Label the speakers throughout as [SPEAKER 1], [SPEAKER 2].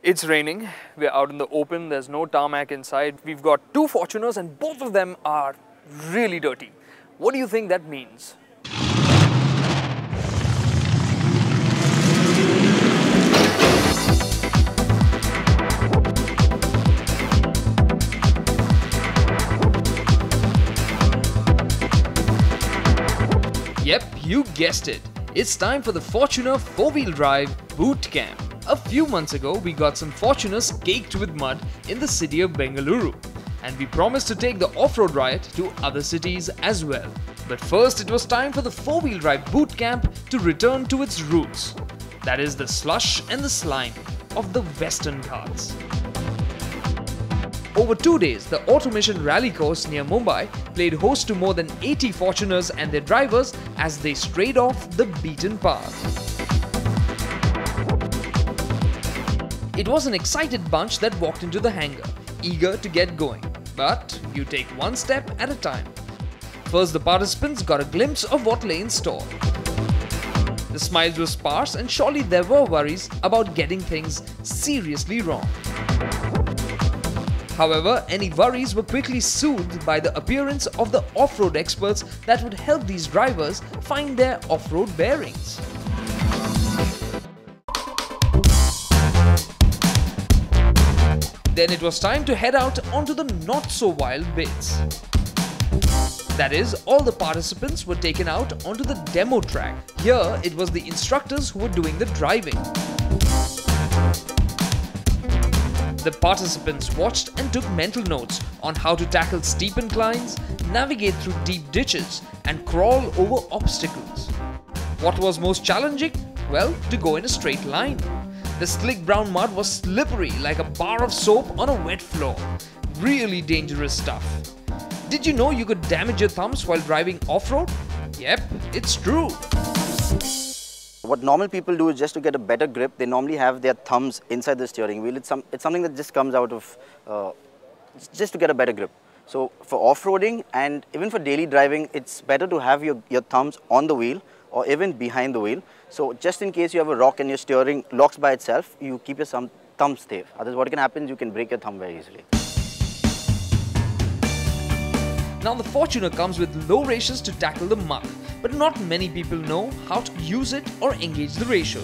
[SPEAKER 1] It's raining, we're out in the open, there's no tarmac inside. We've got two Fortuners and both of them are really dirty. What do you think that means? Yep, you guessed it. It's time for the Fortuner 4-wheel drive boot camp. A few months ago, we got some Fortuners caked with mud in the city of Bengaluru. And we promised to take the off-road riot to other cities as well. But first, it was time for the 4-wheel drive boot camp to return to its roots. That is the slush and the slime of the Western Ghats. Over 2 days, the Automation Rally course near Mumbai played host to more than 80 Fortuners and their drivers as they strayed off the beaten path. It was an excited bunch that walked into the hangar, eager to get going. But you take one step at a time. First, the participants got a glimpse of what lay in store. The smiles were sparse and surely there were worries about getting things seriously wrong. However, any worries were quickly soothed by the appearance of the off-road experts that would help these drivers find their off-road bearings. Then it was time to head out onto the not-so-wild bits. That is, all the participants were taken out onto the demo track. Here, it was the instructors who were doing the driving. The participants watched and took mental notes on how to tackle steep inclines, navigate through deep ditches, and crawl over obstacles. What was most challenging? Well, to go in a straight line. The slick brown mud was slippery like a bar of soap on a wet floor. Really dangerous stuff. Did you know you could damage your thumbs while driving off-road? Yep, it's true.
[SPEAKER 2] What normal people do is just to get a better grip, they normally have their thumbs inside the steering wheel. It's something that just comes out of, just to get a better grip. So for off-roading and even for daily driving, it's better to have your thumbs on the wheel or even behind the wheel. So just in case you have a rock and your steering locks by itself, you keep your thumb safe. Otherwise what can happen is you can break your thumb very easily.
[SPEAKER 1] Now the Fortuner comes with low ratios to tackle the muck, but not many people know how to use it or engage the ratios.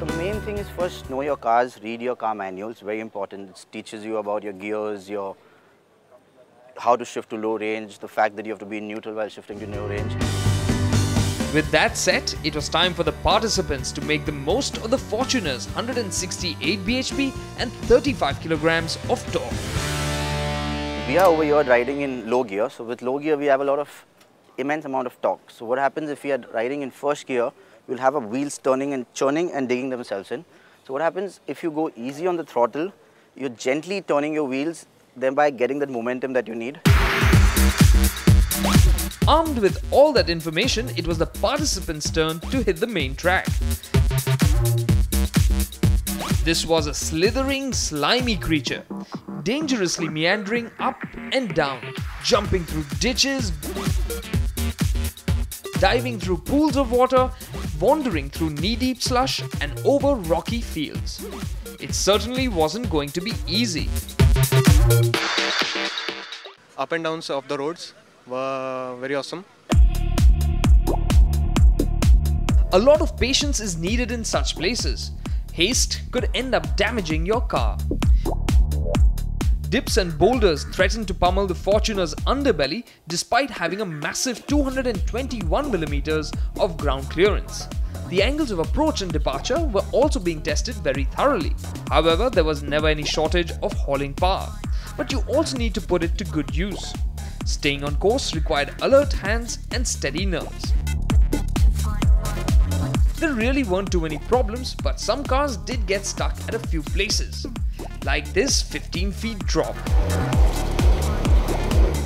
[SPEAKER 2] The main thing is first know your cars, read your car manuals, very important. It teaches you about your gears, how to shift to low range, the fact that you have to be in neutral while shifting to low range.
[SPEAKER 1] With that said, it was time for the participants to make the most of the Fortuner's 168 bhp and 35 kilograms of torque.
[SPEAKER 2] We are over here riding in low gear, so with low gear we have immense amount of torque. So what happens if we are riding in first gear, we'll have our wheels turning and churning and digging themselves in. So what happens if you go easy on the throttle, you're gently turning your wheels, thereby getting that momentum that you need.
[SPEAKER 1] Armed with all that information, it was the participants' turn to hit the main track. This was a slithering, slimy creature, dangerously meandering up and down, jumping through ditches, diving through pools of water, wandering through knee-deep slush and over rocky fields. It certainly wasn't going to be easy.
[SPEAKER 3] Up and downs of the roads were very awesome.
[SPEAKER 1] A lot of patience is needed in such places. Haste could end up damaging your car. Dips and boulders threatened to pummel the Fortuner's underbelly despite having a massive 221mm of ground clearance. The angles of approach and departure were also being tested very thoroughly. However, there was never any shortage of hauling power. But you also need to put it to good use. Staying on course required alert hands and steady nerves. There really weren't too many problems, but some cars did get stuck at a few places. Like this 15 feet drop.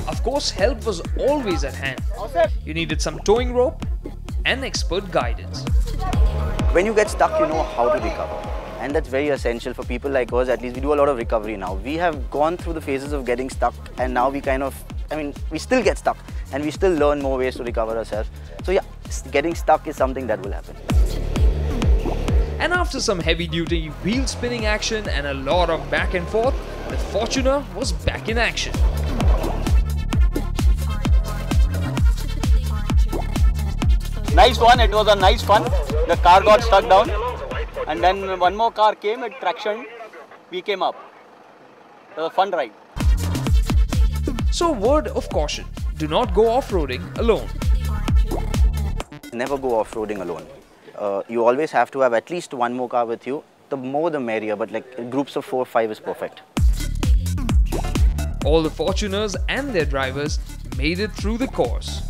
[SPEAKER 1] Of course, help was always at hand. You needed some towing rope and expert guidance.
[SPEAKER 2] When you get stuck, you know how to recover. And that's very essential for people like us. At least we do a lot of recovery now. We have gone through the phases of getting stuck and now we we still get stuck and we still learn more ways to recover ourselves. So yeah, getting stuck is something that will happen.
[SPEAKER 1] And after some heavy-duty wheel-spinning action and a lot of back and forth, the Fortuner was back in action.
[SPEAKER 4] Nice one, it was a nice fun. The car got stuck down and then one more car came, it traction, we came up. It was a fun ride.
[SPEAKER 1] So word of caution, do not go off-roading alone.
[SPEAKER 2] Never go off-roading alone. You always have to have at least one more car with you. The more the merrier, but like groups of 4 or 5 is perfect.
[SPEAKER 1] All the Fortuners and their drivers made it through the course.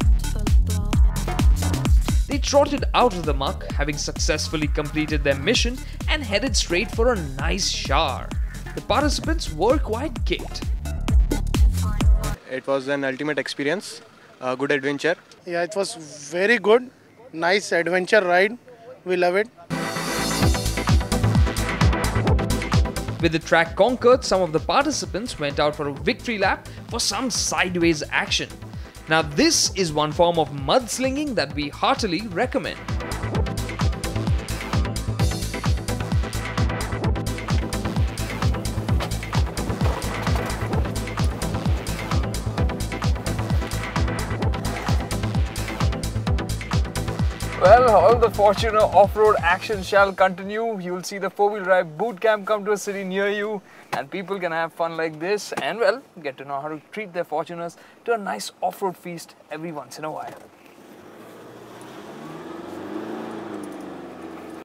[SPEAKER 1] They trotted out of the muck, having successfully completed their mission and headed straight for a nice shower. The participants were quite kicked.
[SPEAKER 3] It was an ultimate experience, a good adventure.
[SPEAKER 5] Yeah, it was very good. Nice adventure ride. We love it.
[SPEAKER 1] With the track conquered, some of the participants went out for a victory lap for some sideways action. Now this is one form of mudslinging that we heartily recommend.
[SPEAKER 6] Well, all the Fortuner off-road action shall continue. You will see the 4-wheel drive boot camp come to a city near you, and people can have fun like this and, well, get to know how to treat their Fortuners to a nice off-road feast every once in a while.